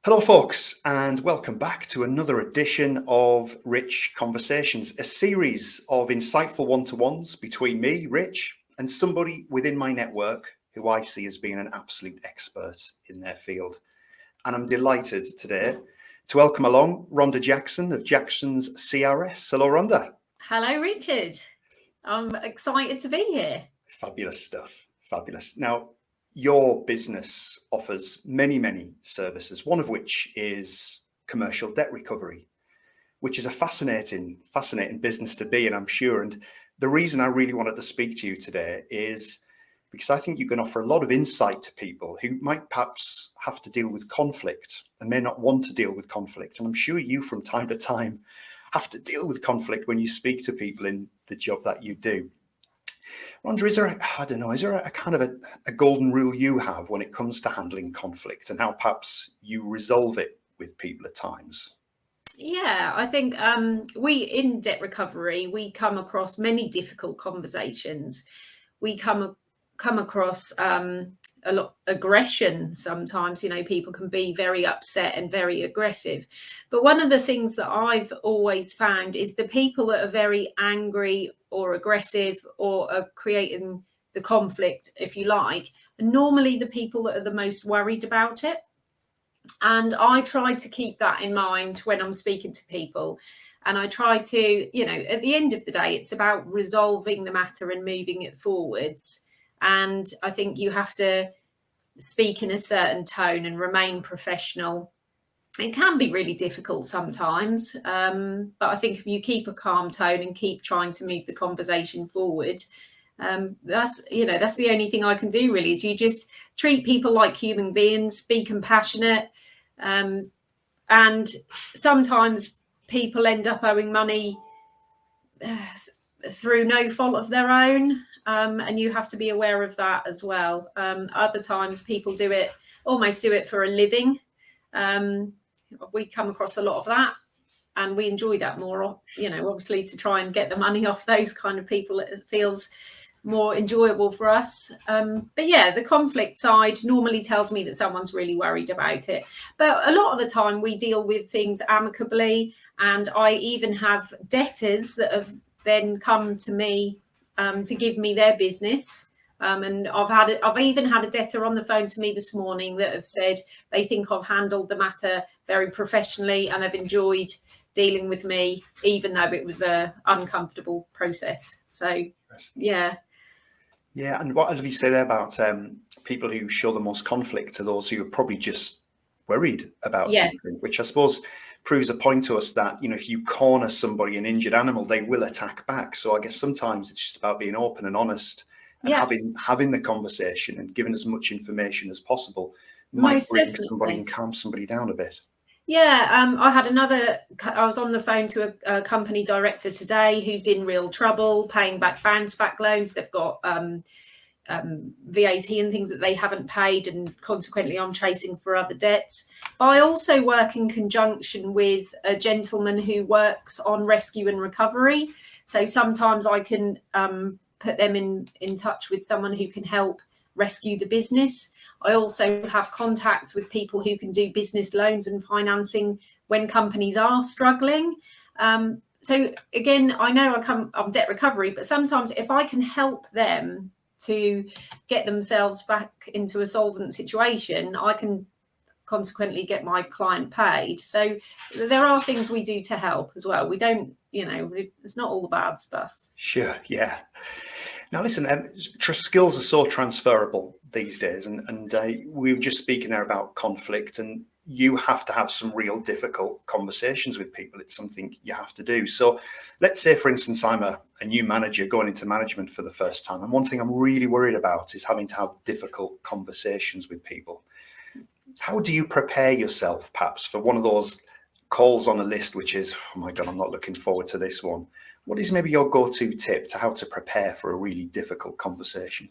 Hello, folks, and welcome back to another edition of Rich Conversations, a series of insightful one-to-ones between me, Rich, and somebody within my network who I see as being an absolute expert in their field. And I'm delighted today to welcome along Ronda Jackson of Jackson's CRS. Hello, Ronda. Hello, Richard. I'm excited to be here. Fabulous stuff. Fabulous. Now, your business offers many services, one of which is commercial debt recovery, which is a fascinating business to be in, I'm sure. And the reason I really wanted to speak to you today is because I think you can offer a lot of insight to people who might perhaps have to deal with conflict and may not want to deal with conflict. And I'm sure you from time to time have to deal with conflict when you speak to people in the job that you do. Rhonda, is there a kind of a golden rule you have when it comes to handling conflict and how perhaps you resolve it with people at times? Yeah, I think we in debt recovery, we come across many difficult conversations. We come across a lot of aggression sometimes. People can be very upset and very aggressive. But one of the things that I've always found is the people that are very angry or aggressive or are creating the conflict, if you like, are normally the people that are the most worried about it. And I try to keep that in mind when I'm speaking to people. And I try to, at the end of the day, it's about resolving the matter and moving it forwards. And I think you have to speak in a certain tone and remain professional. It can be really difficult sometimes, but I think if you keep a calm tone and keep trying to move the conversation forward, that's the only thing I can do really, is you just treat people like human beings, be compassionate, and sometimes people end up owing money through no fault of their own. And you have to be aware of that as well. Other times people almost do it for a living. We come across a lot of that, and we enjoy that more, obviously, to try and get the money off those kind of people. It feels more enjoyable for us. But yeah, the conflict side normally tells me that someone's really worried about it. But a lot of the time we deal with things amicably, and I even have debtors that have then come to me to give me their business. And I've even had a debtor on the phone to me this morning that have said they think I've handled the matter very professionally and have enjoyed dealing with me, even though it was a uncomfortable process. So, yeah. Yeah, and what have you say there about people who show the most conflict to those who are probably just worried about something, which I suppose proves a point to us that, if you corner somebody, an injured animal, they will attack back. So I guess sometimes it's just about being open and honest and having the conversation and giving as much information as possible might bring somebody and calm somebody down a bit. Yeah, I was on the phone to a company director today who's in real trouble, paying back bounce back loans. They've got VAT and things that they haven't paid, and consequently I'm chasing for other debts. But I also work in conjunction with a gentleman who works on rescue and recovery. So sometimes I can put them in touch with someone who can help rescue the business. I also have contacts with people who can do business loans and financing when companies are struggling. So again, I know I'm debt recovery, but sometimes if I can help them to get themselves back into a solvent situation, I can consequently get my client paid. So there are things we do to help as well. We don't, it's not all the bad stuff. Sure, yeah. Now, listen, skills are so transferable these days, and we were just speaking there about conflict, and you have to have some real difficult conversations with people. It's something you have to do. So let's say, for instance, I'm a new manager going into management for the first time, and one thing I'm really worried about is having to have difficult conversations with people. How do you prepare yourself, perhaps, for one of those calls on a list, which is, oh my God, I'm not looking forward to this one? What is maybe your go-to tip to how to prepare for a really difficult conversation?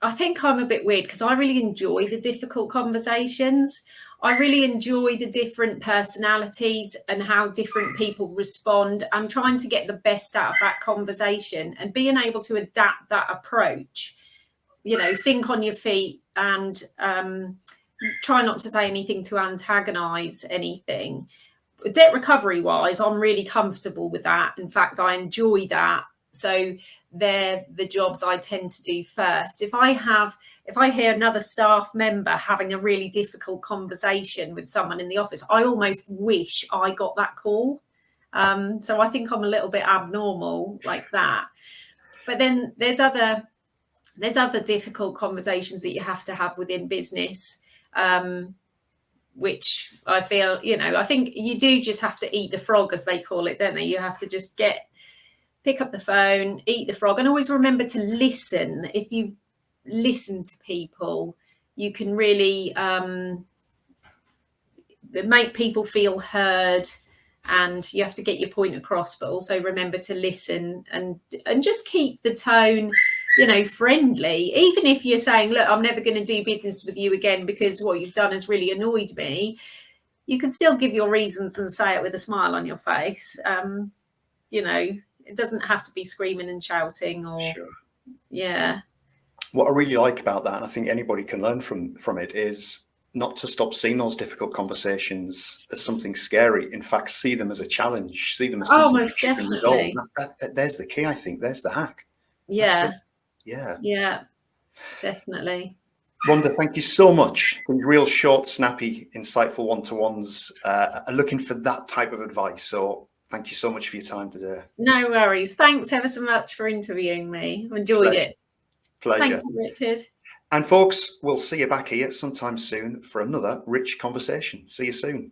I think I'm a bit weird because I really enjoy the difficult conversations. I really enjoy the different personalities and how different people respond, and trying to get the best out of that conversation and being able to adapt that approach. Think on your feet and try not to say anything to antagonize anything. Debt recovery wise, I'm really comfortable with that. In fact, I enjoy that. So they're the jobs I tend to do first. If I hear another staff member having a really difficult conversation with someone in the office, I almost wish I got that call. So I think I'm a little bit abnormal like that. But then there's other difficult conversations that you have to have within business, which I feel, I think you do just have to eat the frog, as they call it, don't they? You have to just pick up the phone, eat the frog, and always remember to listen. If you listen to people, you can really make people feel heard, and you have to get your point across, but also remember to listen and just keep the tone, friendly. Even if you're saying, look, I'm never going to do business with you again because what you've done has really annoyed me, you can still give your reasons and say it with a smile on your face. It doesn't have to be screaming and shouting or Sure. Yeah. What I really like about that, and I think anybody can learn from it, is not to stop seeing those difficult conversations as something scary. In fact, see them as a challenge, see them as something most that you can resolve. definitely. There's the key, I think. There's the hack. Yeah. Yeah, definitely. Rhonda, thank you so much. Real short, snappy, insightful one-to-ones. Are looking for that type of advice. So thank you so much for your time today. No worries. Thanks ever so much for interviewing me. I enjoyed it. Pleasure. Thank you, Richard. And folks, we'll see you back here sometime soon for another rich conversation. See you soon.